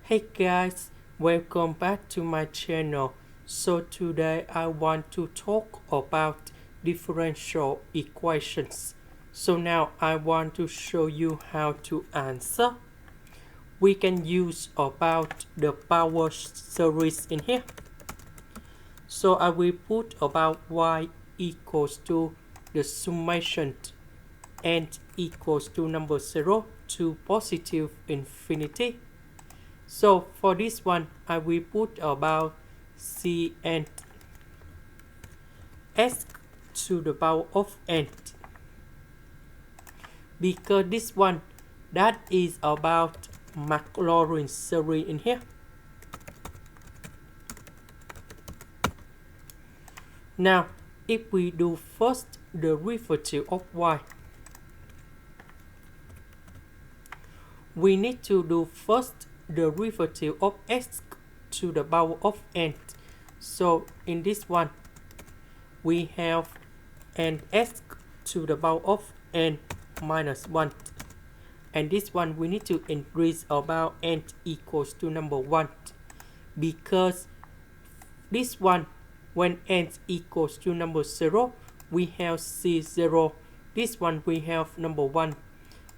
Hey guys, welcome back to my channel. So today I want to talk about differential equations. So now I want to show you how to answer. We can use about the power series in here. So I will put about y equals to the summation n equals to number 0 to positive infinity. So for this one, I will put about Cn s to the power of n, because this one that is about Maclaurin series in here. Now, if we do first the derivative of y, we need to do first the derivative of s to the power of n. So in this one, we have ns to the power of n minus 1. And this one we need to increase about n equals to number 1. Because this one, when n equals to number 0, we have c0. This one we have number 1.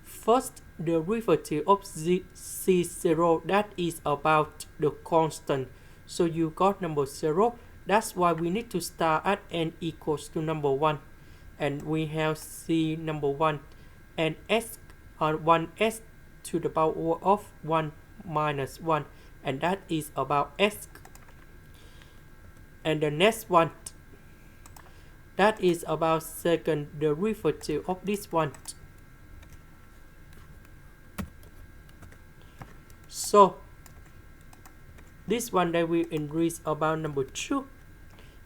First derivative of c0, that is about the constant. So you got number 0. That's why we need to start at n equals to number 1. And we have c number 1 and s on 1s to the power of 1 minus 1. And that is about s. And the next one, that is about second derivative of this one. So this one that we increase about number 2.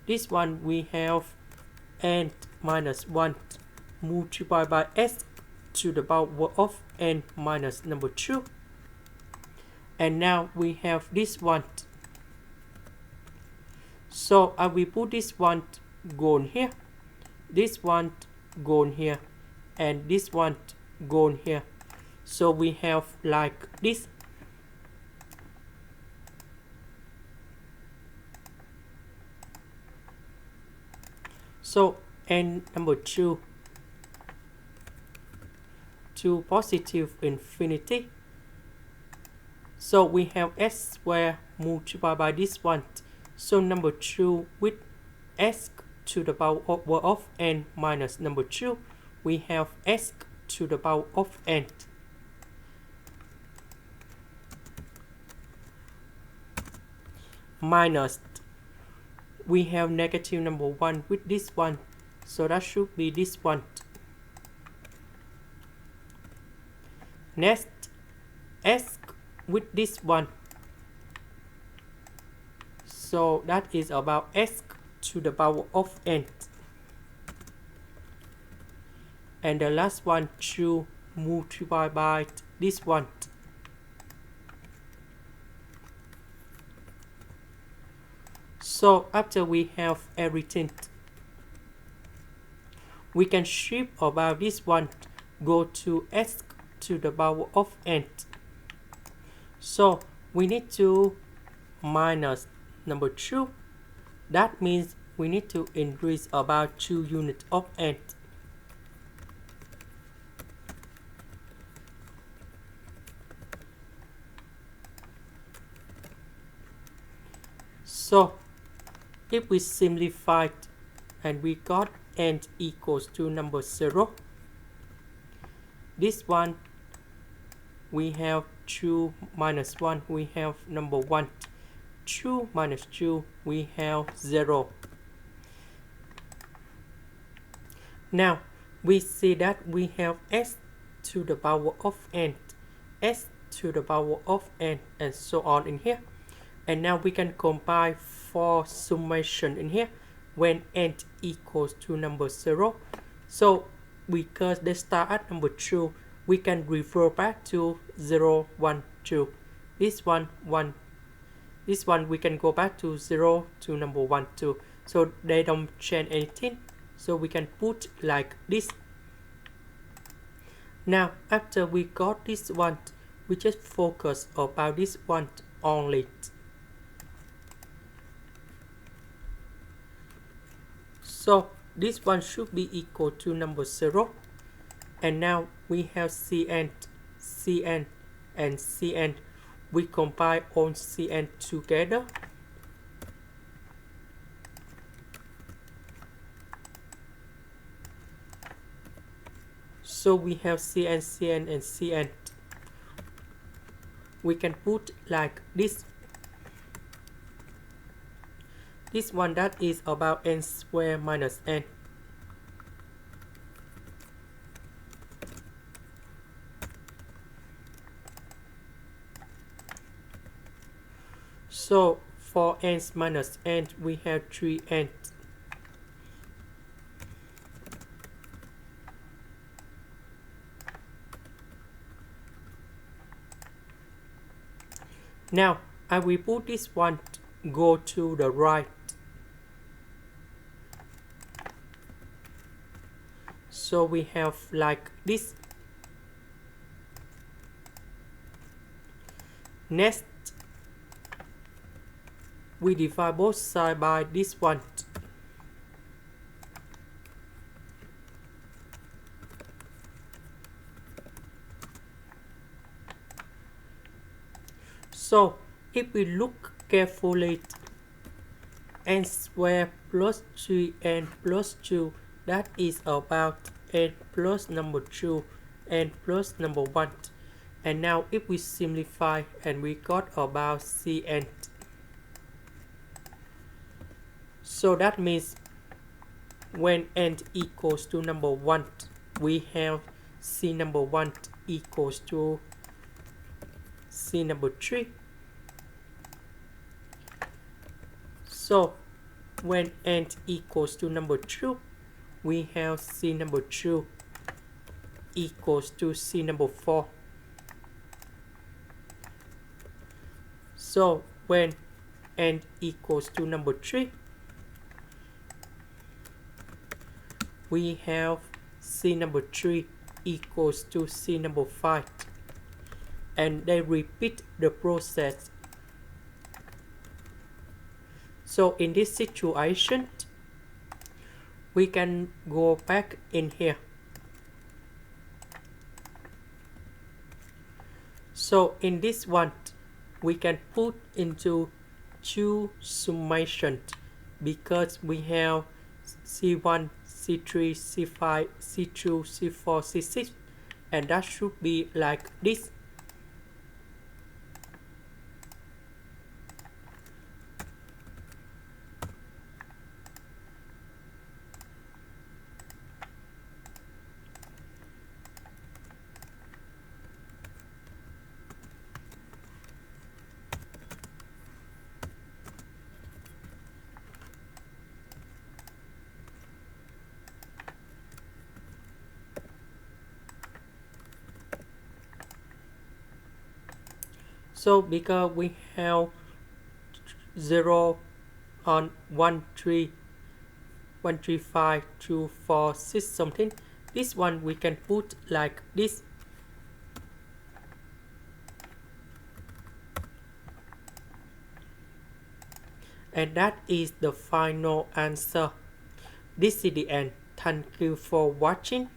This one we have n minus 1 multiplied by s to the power of n minus number 2. And now we have this one. So I will put this one gone here, this one gone here, and this one gone here. So we have like this. So n number 2 to positive infinity. So we have s squared multiplied by this one. So number 2 with s to the power of n minus number 2, we have s to the power of n. Minus, we have negative number 1 with this one. So that should be this one. Next, s with this one. So that is about s to the power of n. And the last one, 2 multiplied by this one. So after we have everything, we can shift about this one, go to s to the power of n. So we need to minus number 2. That means we need to increase about 2 units of n. So if we simplify it, and we got n equals to number 0, this one we have 2 minus 1, we have number 1. 2 minus 2, we have 0. Now we see that we have s to the power of n, s to the power of n, and so on in here. And now we can combine for summation in here when n equals to number 0. So because they start at number 2, we can refer back to 0, 1, 2. This one, 1. This one we can go back to 0 to number 1, 2. So they don't change anything. So we can put like this. Now after we got this one, we just focus about this one only. So this one should be equal to number 0. And now we have Cn, Cn, and Cn. We combine all Cn together. So we have Cn, Cn, and Cn. We can put like this. This one that is about n squared minus n. So for n minus n, we have 3n. Now I will put this one go to the right. So we have like this. Next, we divide both sides by this one. So if we look carefully, n squared plus 3n plus 2, that is about n plus number 2, n plus number 1. And now if we simplify, and we got about Cn. So that means when n equals to number 1, we have C number 1 equals to C number 3. So when n equals to number 2, we have C number 2 equals to C number 4. So when n equals to number 3, we have C number 3 equals to C number 5. And they repeat the process. So in this situation, we can go back in here. So in this one, we can put into two summations because we have C1, C3, C5, C2, C4, C6, and that should be like this. So because we have 0 on 1, 3, 1, 3, 5, 2, 4, 6 something, this one we can put like this. And that is the final answer. This is the end. Thank you for watching.